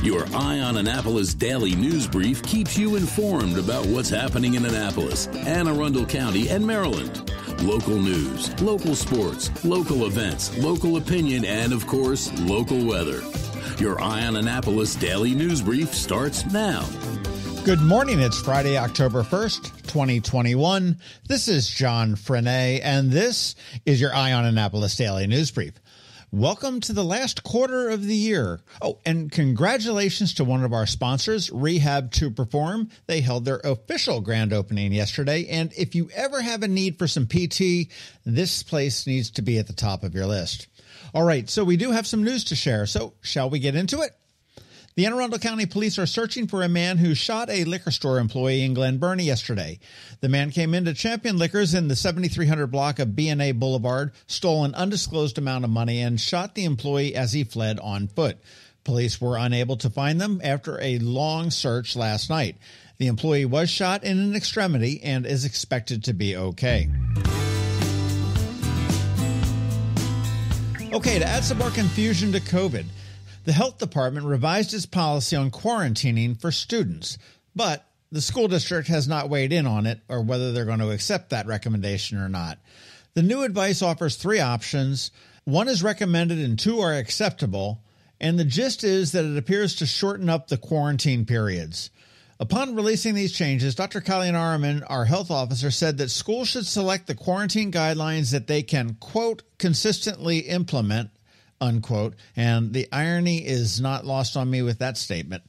Your Eye on Annapolis daily news brief keeps you informed about what's happening in Annapolis, Anne Arundel County, and Maryland. Local news, local sports, local events, local opinion, and, of course, local weather. Your Eye on Annapolis daily news brief starts now. Good morning. It's Friday, October 1st, 2021. This is John Frenaye, and this is your Eye on Annapolis daily news brief. Welcome to the last quarter of the year. Oh, and congratulations to one of our sponsors, Rehab to Perform. They held their official grand opening yesterday, and if you ever have a need for some PT, this place needs to be at the top of your list. All right, so we do have some news to share, so shall we get into it? The Anne Arundel County Police are searching for a man who shot a liquor store employee in Glen Burnie yesterday. The man came into Champion Liquors in the 7300 block of B&A Boulevard, stole an undisclosed amount of money, and shot the employee as he fled on foot. Police were unable to find them after a long search last night. The employee was shot in an extremity and is expected to be okay. Okay, to add some more confusion to COVID, the health department revised its policy on quarantining for students, but the school district has not weighed in on it or whether they're going to accept that recommendation or not. The new advice offers three options. One is recommended and two are acceptable, and the gist is that it appears to shorten up the quarantine periods. Upon releasing these changes, Dr. Colleen Araman, our health officer, said that schools should select the quarantine guidelines that they can, quote, consistently implement, unquote, and the irony is not lost on me with that statement.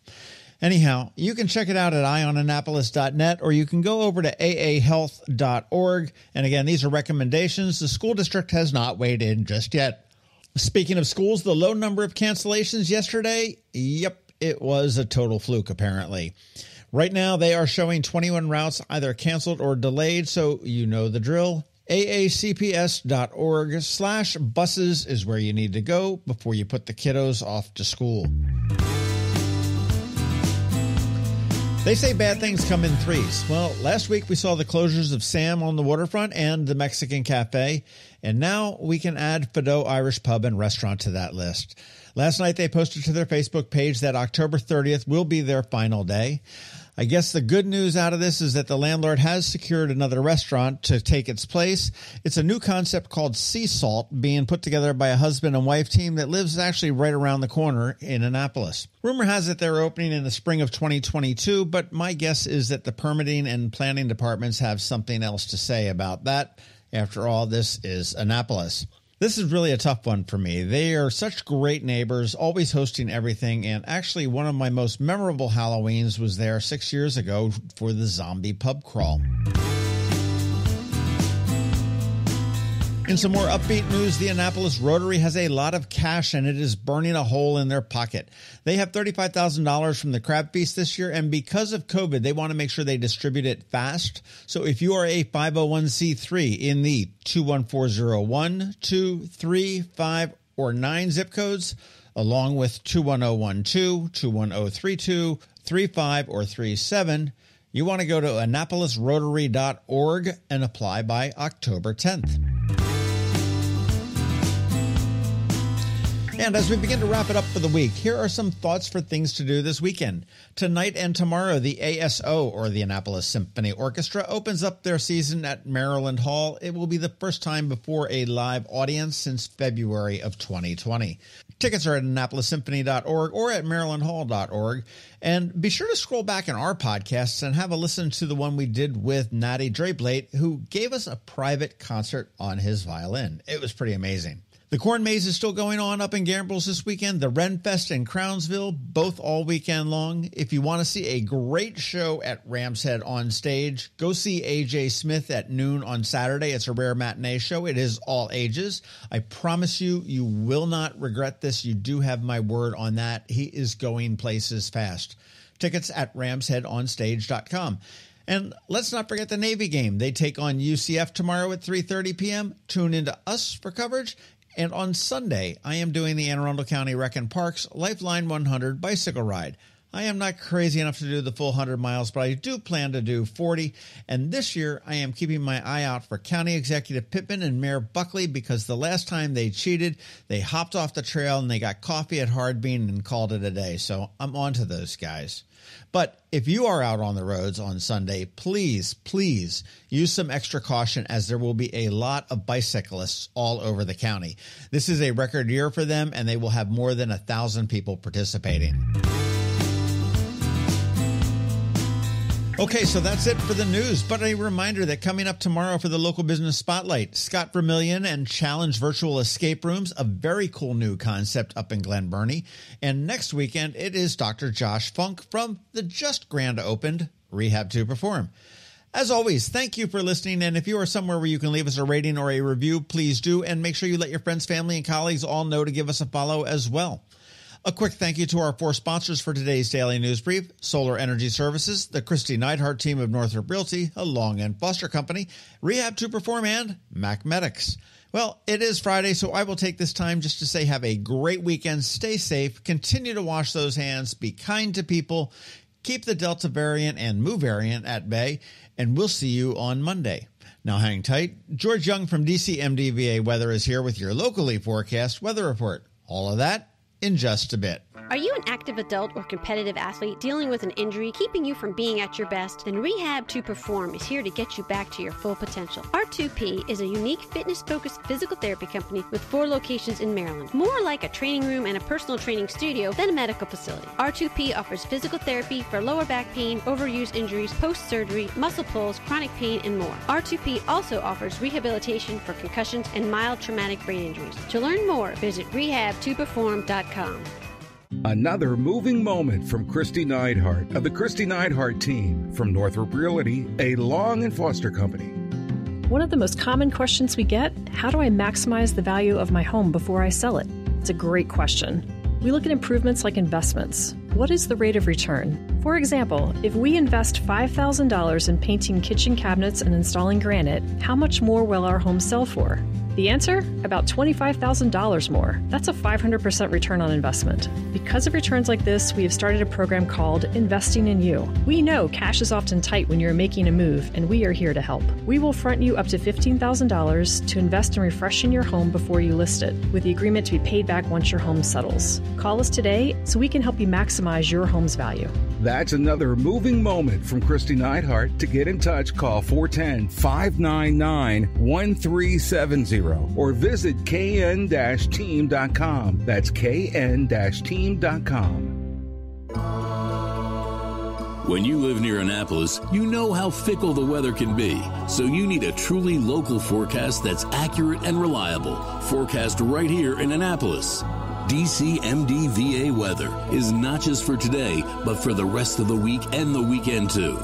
Anyhow, you can check it out at eyeonannapolis.net, or you can go over to aahealth.org. And again, these are recommendations. The school district has not weighed in just yet. Speaking of schools, the low number of cancellations yesterday, it was a total fluke, apparently. Right now, they are showing 21 routes either canceled or delayed, so you know the drill. aacps.org/buses is where you need to go before you put the kiddos off to school. They say bad things come in threes. Well, last week we saw the closures of Sam on the waterfront and the Mexican Cafe, and now we can add Fado Irish Pub and Restaurant to that list. Last night they posted to their Facebook page that October 30th will be their final day. I guess the good news out of this is that the landlord has secured another restaurant to take its place. It's a new concept called Sea Salt, being put together by a husband and wife team that lives actually right around the corner in Annapolis. Rumor has it they're opening in the spring of 2022, but my guess is that the permitting and planning departments have something else to say about that. After all, this is Annapolis. This is really a tough one for me. They are such great neighbors, always hosting everything, and actually one of my most memorable Halloweens was there 6 years ago for the zombie pub crawl. In some more upbeat news, the Annapolis Rotary has a lot of cash and it is burning a hole in their pocket. They have $35,000 from the Crab Feast this year, and because of COVID, they want to make sure they distribute it fast. So if you are a 501c3 in the 21401, 2, 3, 5, or 9 zip codes, along with 21012, 21032, 35, or 37, you want to go to annapolisrotary.org and apply by October 10th. And as we begin to wrap it up for the week, here are some thoughts for things to do this weekend. Tonight and tomorrow, the ASO, or the Annapolis Symphony Orchestra, opens up their season at Maryland Hall. It will be the first time before a live audience since February of 2020. Tickets are at AnnapolisSymphony.org or at MarylandHall.org. And be sure to scroll back in our podcasts and have a listen to the one we did with Natty Drablate, who gave us a private concert on his violin. It was pretty amazing. The Corn Maze is still going on up in Gambrills this weekend. The Ren Fest in Crownsville, both all weekend long. If you want to see a great show at Ram's Head on Stage, go see AJ Smith at noon on Saturday. It's a rare matinee show. It is all ages. I promise you, you will not regret this. You do have my word on that. He is going places fast. Tickets at ramsheadonstage.com. And let's not forget the Navy game. They take on UCF tomorrow at 3:30 p.m. Tune into us for coverage. And on Sunday, I am doing the Anne Arundel County Rec and Parks Lifeline 100 bicycle ride. I am not crazy enough to do the full 100 miles, but I do plan to do 40. And this year, I am keeping my eye out for County Executive Pittman and Mayor Buckley, because the last time they cheated, they hopped off the trail and they got coffee at Hard Bean and called it a day. So I'm on to those guys. But if you are out on the roads on Sunday, please use some extra caution, as there will be a lot of bicyclists all over the county. This is a record year for them, and they will have more than 1,000 people participating. Okay, so that's it for the news, but a reminder that coming up tomorrow for the Local Business Spotlight, Scott Vermillion and Challenge Virtual Escape Rooms, a very cool new concept up in Glen Burnie. And next weekend, it is Dr. Josh Funk from the just grand opened Rehab to Perform. As always, thank you for listening, and if you are somewhere where you can leave us a rating or a review, please do, and make sure you let your friends, family, and colleagues all know to give us a follow as well. A quick thank you to our 4 sponsors for today's Daily News Brief: Solar Energy Services, the Kristi Neidhardt Team of Northrop Realty, a Long and Foster Company, Rehab to Perform, and MacMedics. Well, it is Friday, so I will take this time just to say have a great weekend, stay safe, continue to wash those hands, be kind to people, keep the Delta variant and Mu variant at bay, and we'll see you on Monday. Now hang tight. George Young from DCMDVA Weather is here with your locally forecast weather report. All of that in just a bit. Are you an active adult or competitive athlete dealing with an injury keeping you from being at your best? Then Rehab to Perform is here to get you back to your full potential. R2P is a unique fitness-focused physical therapy company with 4 locations in Maryland. More like a training room and a personal training studio than a medical facility. R2P offers physical therapy for lower back pain, overuse injuries, post-surgery, muscle pulls, chronic pain, and more. R2P also offers rehabilitation for concussions and mild traumatic brain injuries. To learn more, visit rehabtoperform.com. Another moving moment from Kristi Neidhardt of the Kristi Neidhardt Team from Northrop Realty, a Long and Foster Company. One of the most common questions we get: how do I maximize the value of my home before I sell it? It's a great question. We look at improvements like investments. What is the rate of return? For example, if we invest $5,000 in painting kitchen cabinets and installing granite, how much more will our home sell for? The answer? About $25,000 more. That's a 500% return on investment. Because of returns like this, we have started a program called Investing in You. We know cash is often tight when you're making a move, and we are here to help. We will front you up to $15,000 to invest in refreshing your home before you list it, with the agreement to be paid back once your home settles. Call us today so we can help you maximize your home's value. That's another moving moment from Kristi Neidhardt. To get in touch, call 410-599-1370 or visit kn-team.com. That's kn-team.com. When you live near Annapolis, you know how fickle the weather can be, so you need a truly local forecast that's accurate and reliable. Forecast right here in Annapolis. DCMDVA Weather is not just for today, but for the rest of the week and the weekend too.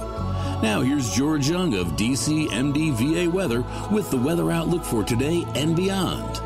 Now here's George Young of DCMDVA Weather with the weather outlook for today and beyond.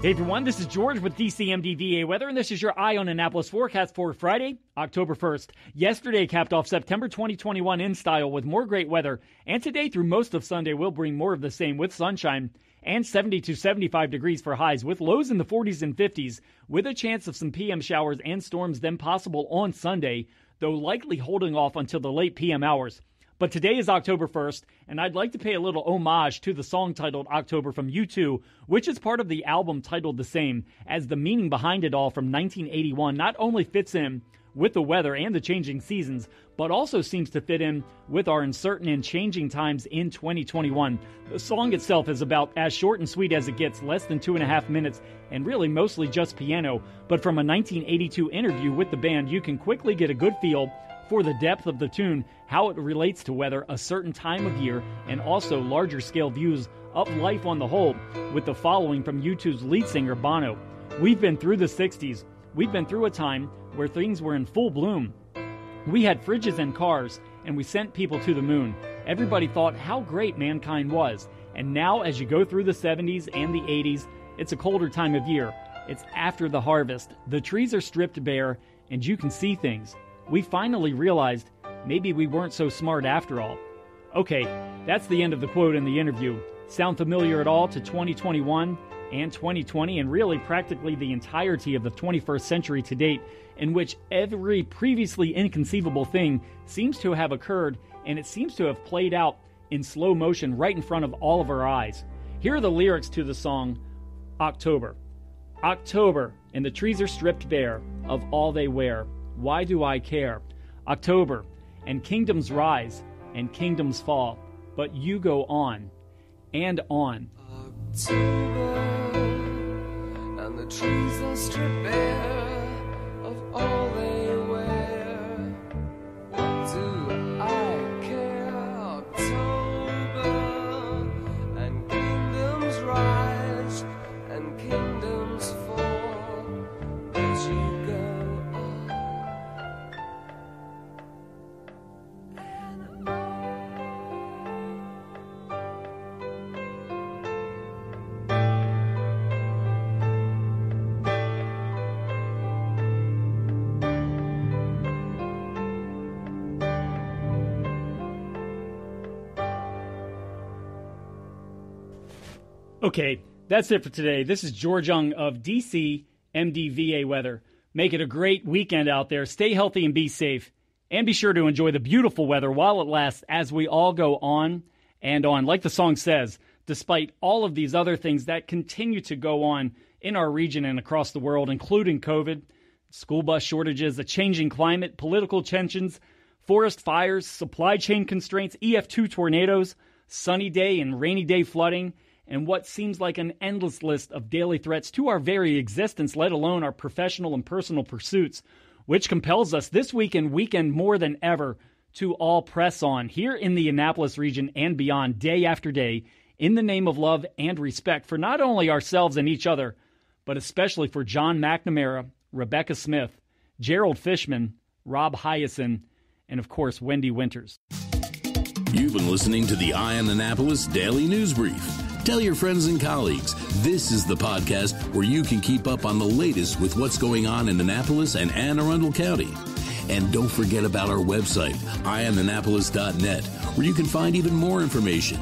Hey everyone, this is George with DCMDVA Weather, and this is your Eye on Annapolis forecast for Friday, October 1st. Yesterday capped off September 2021 in style with more great weather, and today through most of Sunday will bring more of the same with sunshine and 70 to 75 degrees for highs with lows in the 40s and 50s, with a chance of some PM showers and storms then possible on Sunday, though likely holding off until the late PM hours. But today is October 1st, and I'd like to pay a little homage to the song titled October from U2, which is part of the album titled the same, as the meaning behind it all from 1981 not only fits in with the weather and the changing seasons, but also seems to fit in with our uncertain and changing times in 2021. The song itself is about as short and sweet as it gets, less than 2.5 minutes, and really mostly just piano. But from a 1982 interview with the band, you can quickly get a good feel for the depth of the tune, how it relates to weather, a certain time of year, and also larger scale views of life on the whole, with the following from U2's lead singer Bono. We've been through the 60s. We've been through a time where things were in full bloom. We had fridges and cars, and we sent people to the moon. Everybody thought how great mankind was. And now, as you go through the 70s and the 80s, it's a colder time of year. It's after the harvest. The trees are stripped bare, and you can see things. We finally realized maybe we weren't so smart after all. Okay, that's the end of the quote in the interview. Sound familiar at all to 2021? and 2020, and really practically the entirety of the 21st century to date, in which every previously inconceivable thing seems to have occurred, and it seems to have played out in slow motion right in front of all of our eyes. Here are the lyrics to the song October. October, and the trees are stripped bare of all they wear. Why do I care? October, and kingdoms rise and kingdoms fall, but you go on and on. October, and the trees are stripped bare of all they wear. What do I care? October, and kingdoms rise and kingdoms fall, but you go on and on. Okay, that's it for today. This is George Young of DC MDVA Weather. Make it a great weekend out there. Stay healthy and be safe. And be sure to enjoy the beautiful weather while it lasts as we all go on and on. Like the song says, despite all of these other things that continue to go on in our region and across the world, including COVID, school bus shortages, a changing climate, political tensions, forest fires, supply chain constraints, EF2 tornadoes, sunny day and rainy day flooding, and what seems like an endless list of daily threats to our very existence, let alone our professional and personal pursuits, which compels us this week and weekend more than ever to all press on here in the Annapolis region and beyond, day after day, in the name of love and respect for not only ourselves and each other, but especially for John McNamara, Rebecca Smith, Gerald Fishman, Rob Hyacin, and of course, Wendy Winters. You've been listening to the Eye on Annapolis Daily News Brief. Tell your friends and colleagues, this is the podcast where you can keep up on the latest with what's going on in Annapolis and Anne Arundel County. And don't forget about our website, eyeonannapolis.net, where you can find even more information.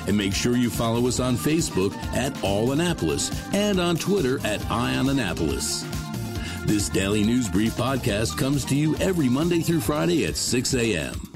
And make sure you follow us on Facebook at All Annapolis and on Twitter at Eye on Annapolis. This Daily News Brief podcast comes to you every Monday through Friday at 6 a.m.